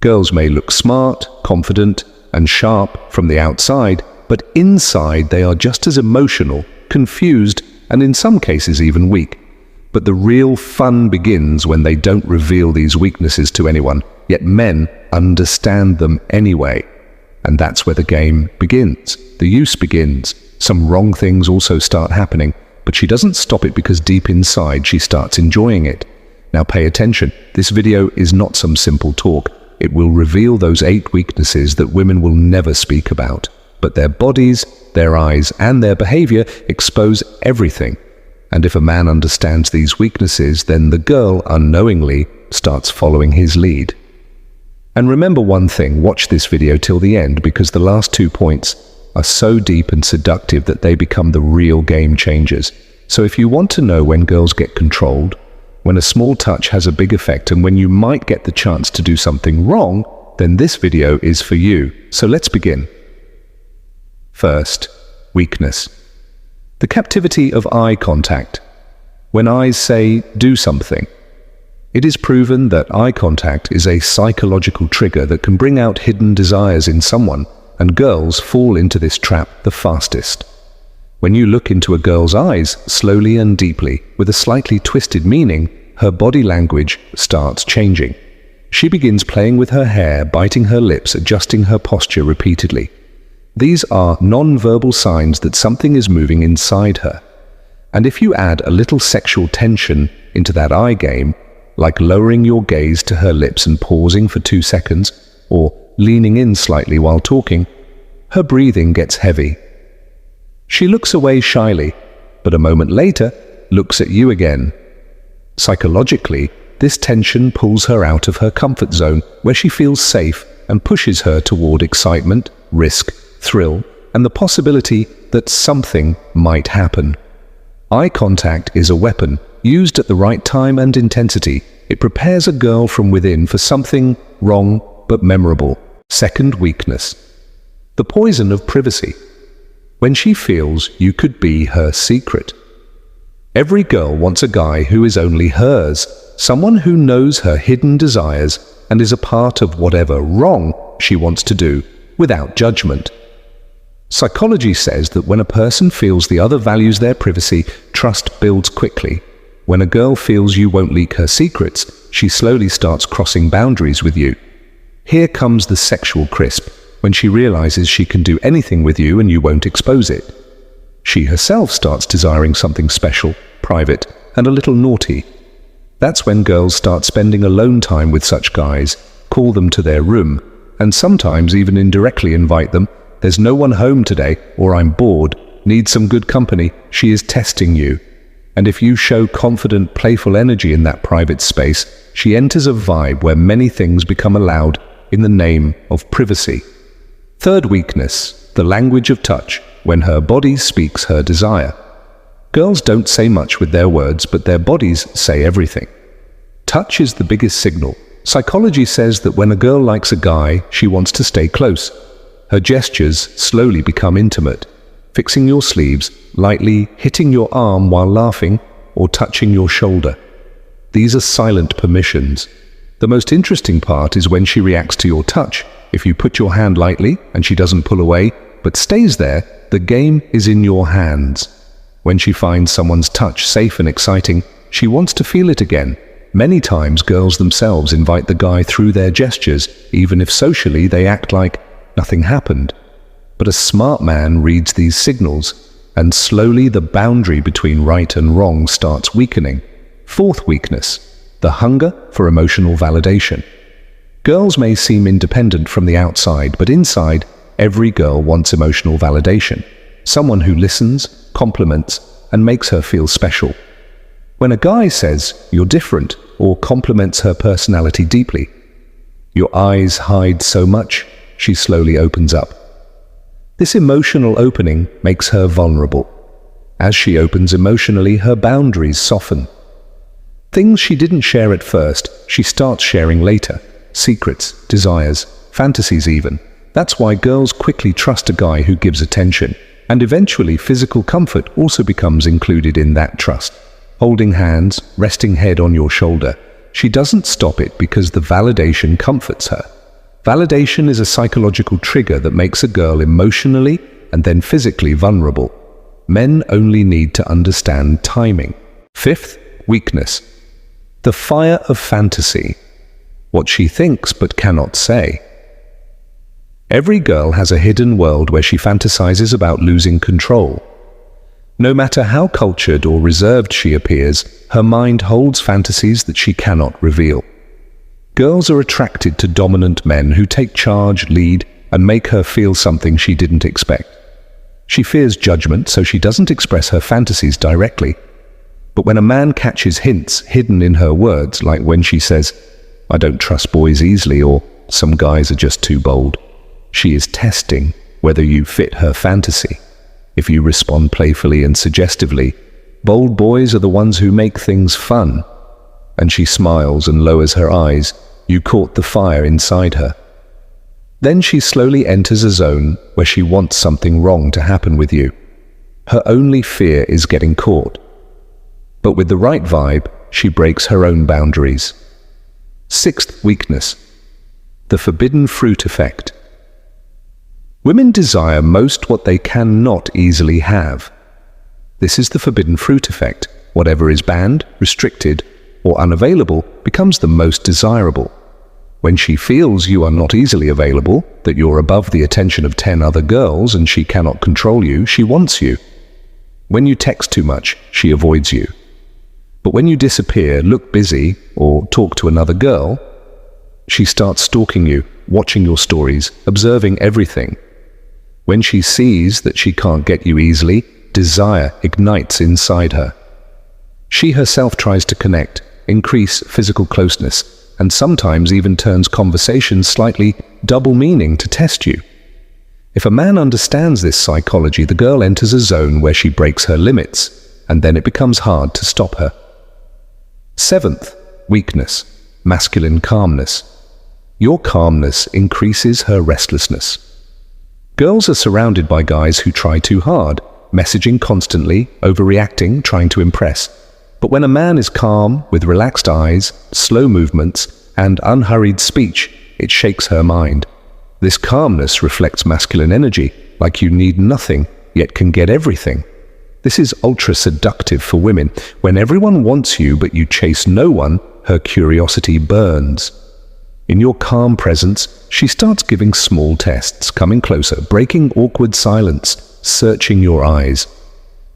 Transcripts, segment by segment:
Girls may look smart, confident, and sharp from the outside, but inside they are just as emotional, confused, and in some cases even weak. But the real fun begins when they don't reveal these weaknesses to anyone, yet men understand them anyway. And that's where the game begins. The use begins. Some wrong things also start happening, but she doesn't stop it because deep inside she starts enjoying it. Now pay attention. This video is not some simple talk. It will reveal those 8 weaknesses that women will never speak about. But their bodies, their eyes, and their behavior expose everything. And if a man understands these weaknesses, then the girl unknowingly starts following his lead. And remember one thing, watch this video till the end, because the last 2 points are so deep and seductive that they become the real game changers. So if you want to know when girls get controlled, when a small touch has a big effect, and when you might get the chance to do something wrong, then this video is for you. So let's begin. First, weakness. The captivity of eye contact. When eyes say, do something. It is proven that eye contact is a psychological trigger that can bring out hidden desires in someone, and girls fall into this trap the fastest. When you look into a girl's eyes slowly and deeply, with a slightly twisted meaning, her body language starts changing. She begins playing with her hair, biting her lips, adjusting her posture repeatedly. These are non-verbal signs that something is moving inside her. And if you add a little sexual tension into that eye game, like lowering your gaze to her lips and pausing for 2 seconds, or leaning in slightly while talking, her breathing gets heavy. She looks away shyly, but a moment later looks at you again. Psychologically, this tension pulls her out of her comfort zone, where she feels safe, and pushes her toward excitement, risk, thrill, and the possibility that something might happen. Eye contact is a weapon. Used at the right time and intensity, it prepares a girl from within for something wrong but memorable. Second weakness. The poison of privacy. When she feels you could be her secret. Every girl wants a guy who is only hers, someone who knows her hidden desires and is a part of whatever wrong she wants to do without judgment. Psychology says that when a person feels the other values their privacy, trust builds quickly. When a girl feels you won't leak her secrets, she slowly starts crossing boundaries with you. Here comes the sexual crisp, when she realizes she can do anything with you and you won't expose it. She herself starts desiring something special, private, and a little naughty. That's when girls start spending alone time with such guys, call them to their room, and sometimes even indirectly invite them. There's no one home today, or I'm bored, need some good company. She is testing you. And if you show confident, playful energy in that private space, she enters a vibe where many things become allowed in the name of privacy. Third weakness, the language of touch, when her body speaks her desire. Girls don't say much with their words, but their bodies say everything. Touch is the biggest signal. Psychology says that when a girl likes a guy, she wants to stay close. Her gestures slowly become intimate, fixing your sleeves, lightly hitting your arm while laughing, or touching your shoulder. These are silent permissions. The most interesting part is when she reacts to your touch. If you put your hand lightly and she doesn't pull away, but stays there, the game is in your hands. When she finds someone's touch safe and exciting, she wants to feel it again. Many times girls themselves invite the guy through their gestures, even if socially they act like nothing happened. But a smart man reads these signals, and slowly the boundary between right and wrong starts weakening. Fourth weakness, the hunger for emotional validation. Girls may seem independent from the outside, but inside, every girl wants emotional validation. Someone who listens, compliments, and makes her feel special. When a guy says, "You're different," or compliments her personality deeply, your eyes hide so much, she slowly opens up. This emotional opening makes her vulnerable. As she opens emotionally, her boundaries soften. Things she didn't share at first, she starts sharing later. Secrets, desires, fantasies even. That's why girls quickly trust a guy who gives attention. And eventually physical comfort also becomes included in that trust. Holding hands, resting head on your shoulder. She doesn't stop it because the validation comforts her. Validation is a psychological trigger that makes a girl emotionally and then physically vulnerable. Men only need to understand timing. Fifth, weakness. The fire of fantasy. What she thinks but cannot say. Every girl has a hidden world where she fantasizes about losing control. No matter how cultured or reserved she appears, her mind holds fantasies that she cannot reveal. Girls are attracted to dominant men who take charge, lead, and make her feel something she didn't expect. She fears judgment, so she doesn't express her fantasies directly. But when a man catches hints hidden in her words, like when she says, "I don't trust boys easily," or "some guys are just too bold," she is testing whether you fit her fantasy. If you respond playfully and suggestively, bold boys are the ones who make things fun. And she smiles and lowers her eyes, you caught the fire inside her. Then she slowly enters a zone where she wants something wrong to happen with you. Her only fear is getting caught. But with the right vibe, she breaks her own boundaries. Sixth weakness. The forbidden fruit effect. Women desire most what they cannot easily have. This is the forbidden fruit effect. Whatever is banned, restricted, or unavailable becomes the most desirable. When she feels you are not easily available, that you're above the attention of 10 other girls and she cannot control you, she wants you. When you text too much, she avoids you. But when you disappear, look busy, or talk to another girl, she starts stalking you, watching your stories, observing everything. When she sees that she can't get you easily, desire ignites inside her. She herself tries to connect, increase physical closeness, and sometimes even turns conversations slightly double meaning to test you. If a man understands this psychology, the girl enters a zone where she breaks her limits, and then it becomes hard to stop her. Seventh, weakness, masculine calmness. Your calmness increases her restlessness. Girls are surrounded by guys who try too hard, messaging constantly, overreacting, trying to impress. But when a man is calm, with relaxed eyes, slow movements, and unhurried speech, it shakes her mind. This calmness reflects masculine energy, like you need nothing, yet can get everything. This is ultra-seductive for women. When everyone wants you but you chase no one, her curiosity burns. In your calm presence, she starts giving small tests, coming closer, breaking awkward silence, searching your eyes.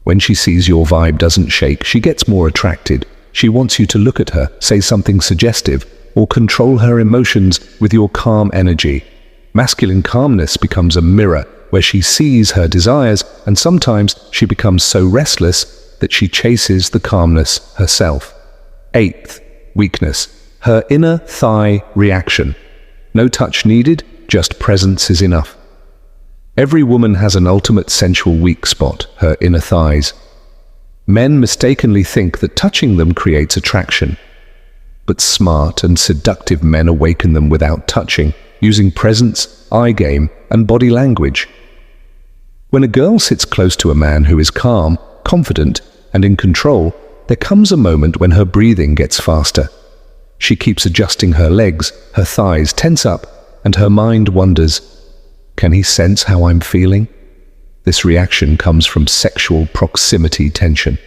When she sees your vibe doesn't shake, she gets more attracted. She wants you to look at her, say something suggestive, or control her emotions with your calm energy. Masculine calmness becomes a mirror where she sees her desires, and sometimes she becomes so restless that she chases the calmness herself. Eighth, weakness, her inner thigh reaction. No touch needed, just presence is enough. Every woman has an ultimate sensual weak spot, her inner thighs. Men mistakenly think that touching them creates attraction. But smart and seductive men awaken them without touching, using presence, eye game, and body language. When a girl sits close to a man who is calm, confident, and in control, there comes a moment when her breathing gets faster. She keeps adjusting her legs, her thighs tense up, and her mind wonders, can he sense how I'm feeling? This reaction comes from sexual proximity tension.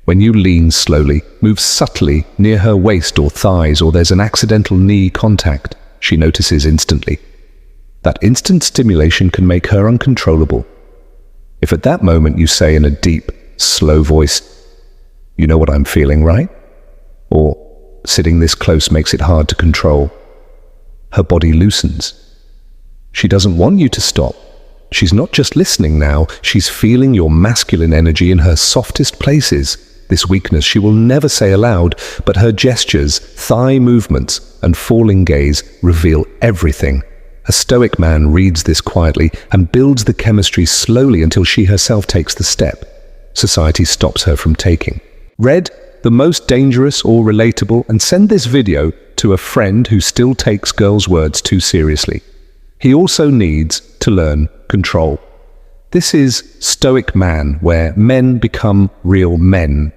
When you lean slowly, move subtly near her waist or thighs, or there's an accidental knee contact, she notices instantly. That instant stimulation can make her uncontrollable. If at that moment you say in a deep, slow voice, "You know what I'm feeling, right?" Or, "Sitting this close makes it hard to control," her body loosens. She doesn't want you to stop. She's not just listening now, she's feeling your masculine energy in her softest places. This weakness she will never say aloud, but her gestures, thigh movements, and falling gaze reveal everything. A stoic man reads this quietly and builds the chemistry slowly until she herself takes the step. Society stops her from taking. Read the most dangerous or relatable, and send this video to a friend who still takes girls' words too seriously. He also needs to learn control. This is Stoic Man, where men become real men.